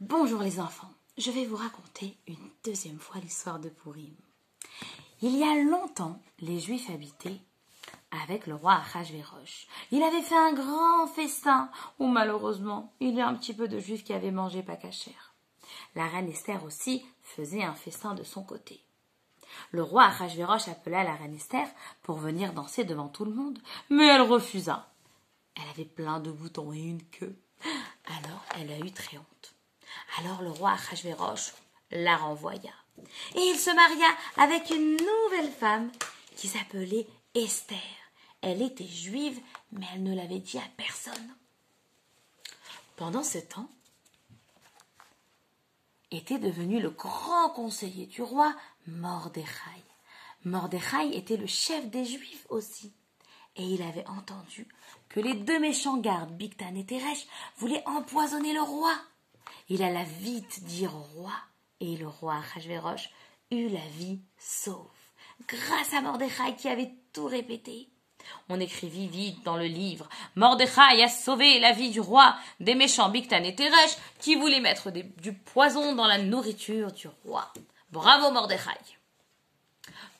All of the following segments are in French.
Bonjour les enfants, je vais vous raconter une deuxième fois l'histoire de Pourim. Il y a longtemps, les Juifs habitaient avec le roi Achashvérosh. Il avait fait un grand festin où malheureusement, il y a un petit peu de Juifs qui avaient mangé pas cachère. La reine Esther aussi faisait un festin de son côté. Le roi Achashvérosh appela la reine Esther pour venir danser devant tout le monde, mais elle refusa. Elle avait plein de boutons et une queue. Alors elle a eu très honte. Alors le roi Achashvérosh la renvoya. Et il se maria avec une nouvelle femme qui s'appelait Esther. Elle était juive, mais elle ne l'avait dit à personne. Pendant ce temps, était devenu le grand conseiller du roi Mordechai. Mordechai était le chef des Juifs aussi. Et il avait entendu que les deux méchants gardes, Bigtan et Teresh, voulaient empoisonner le roi. Il alla vite dire au roi, et le roi Achashvérosh eut la vie sauve, grâce à Mordechai qui avait tout répété. On écrivit vite dans le livre « Mordechai a sauvé la vie du roi des méchants Bigtan et Teresh qui voulaient mettre du poison dans la nourriture du roi. Bravo Mordechai !»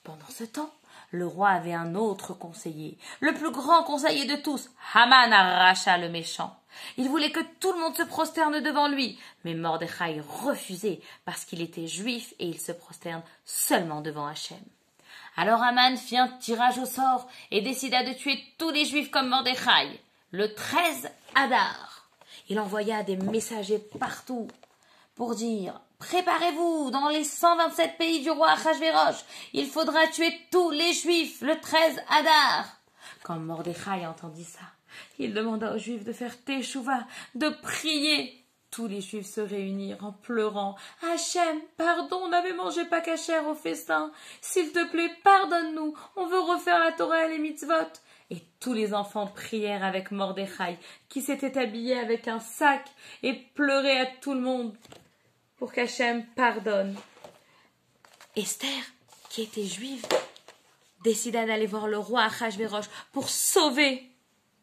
Pendant ce temps, le roi avait un autre conseiller, le plus grand conseiller de tous, Haman Aracha le méchant. Il voulait que tout le monde se prosterne devant lui, mais Mordechai refusait parce qu'il était juif et il se prosterne seulement devant Hachem. Alors Haman fit un tirage au sort et décida de tuer tous les juifs comme Mordechai, le 13 Adar. Il envoya des messagers partout pour dire « Préparez-vous, dans les 127 pays du roi Achashvérosh, il faudra tuer tous les juifs le 13 Adar. » Quand Mordechai entendit ça, il demanda aux juifs de faire teshuva, de prier. Tous les juifs se réunirent en pleurant. « Hachem, pardon, on avait mangé pas cachère au festin. S'il te plaît, pardonne-nous, on veut refaire la Torah et les mitzvot. » Et tous les enfants prièrent avec Mordechai, qui s'était habillé avec un sac et pleurait à tout le monde pour qu'Hachem pardonne. Esther, qui était juive, décida d'aller voir le roi Achashvérosh pour sauver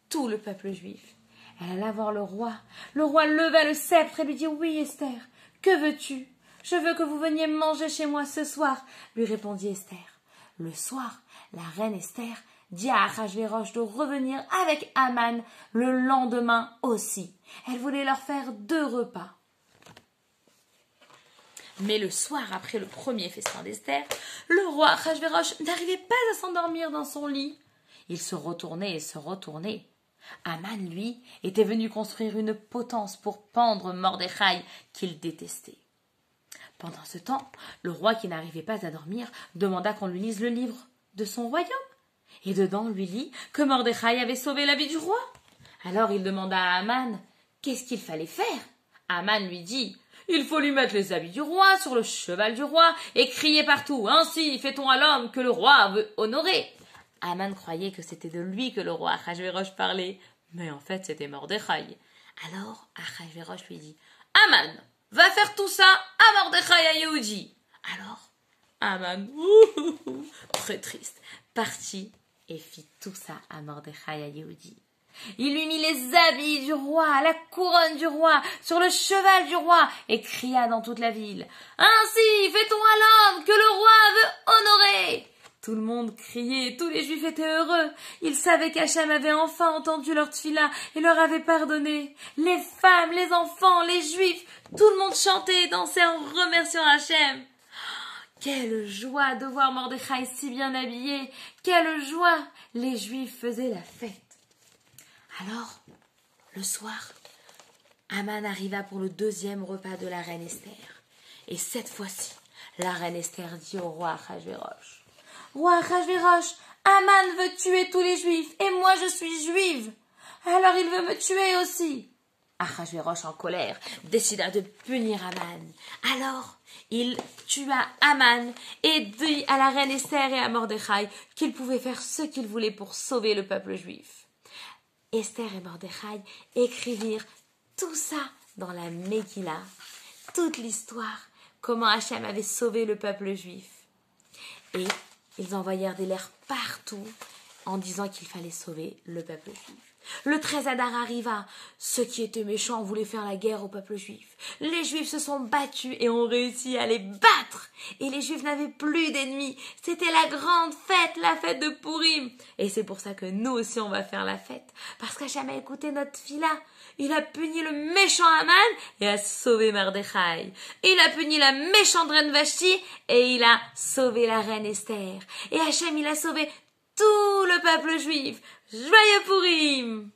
tout le peuple juif. Elle alla voir le roi. Le roi leva le sceptre et lui dit « Oui, Esther, que veux-tu? Je veux que vous veniez manger chez moi ce soir, » lui répondit Esther. Le soir, la reine Esther dit à Achashvérosh de revenir avec Haman le lendemain aussi. Elle voulait leur faire 2 repas. Mais le soir, après le premier festin d'Esther, le roi Achashvérosh n'arrivait pas à s'endormir dans son lit. Il se retournait et se retournait. Haman, lui, était venu construire une potence pour pendre Mordechai qu'il détestait. Pendant ce temps, le roi, qui n'arrivait pas à dormir, demanda qu'on lui lise le livre de son royaume. Et dedans, on lui lit que Mordechai avait sauvé la vie du roi. Alors il demanda à Haman qu'est-ce qu'il fallait faire. Haman lui dit « Il faut lui mettre les habits du roi sur le cheval du roi et crier partout. Ainsi fait-on à l'homme que le roi veut honorer. » Haman croyait que c'était de lui que le roi Achashvérosh parlait, mais en fait c'était Mordechai. Alors Achashvérosh lui dit « Haman, va faire tout ça à Mordechai à Yehudi. » Alors Haman, très triste, partit et fit tout ça à Mordechai à Yehudi. Il lui mit les habits du roi, la couronne du roi, sur le cheval du roi, et cria dans toute la ville « Ainsi fait-on à l'homme que le roi veut honorer !» Tout le monde criait, tous les juifs étaient heureux. Ils savaient qu'Hachem avait enfin entendu leur tfila et leur avait pardonné. Les femmes, les enfants, les juifs, tout le monde chantait et dansait en remerciant Hachem. Quelle joie de voir Mordechai si bien habillé. Quelle joie! Les juifs faisaient la fête. Alors, le soir, Haman arriva pour le 2e repas de la reine Esther. Et cette fois-ci, la reine Esther dit au roi Achashvérosh « Roi Achashvérosh, Haman veut tuer tous les juifs, et moi je suis juive. Alors il veut me tuer aussi. » Achashvérosh, en colère, décida de punir Haman. Alors, il tua Haman et dit à la reine Esther et à Mordechai qu'ils pouvaient faire ce qu'ils voulaient pour sauver le peuple juif. Esther et Mordechai écrivirent tout ça dans la Megillah, toute l'histoire, comment Hachem avait sauvé le peuple juif. Et ils envoyèrent des lettres partout en disant qu'il fallait sauver le peuple juif. Le 13 Adar arriva. Ceux qui étaient méchants voulaient faire la guerre au peuple juif. Les Juifs se sont battus et ont réussi à les battre. Et les Juifs n'avaient plus d'ennemis. C'était la grande fête, la fête de Pourim. Et c'est pour ça que nous aussi on va faire la fête. Parce qu'Hachem a écouté notre fila. Il a puni le méchant Haman et a sauvé Mordechai. Il a puni la méchante reine Vashti et il a sauvé la reine Esther. Et Hachem, il a sauvé tout le peuple juif. Joyeux Pourim!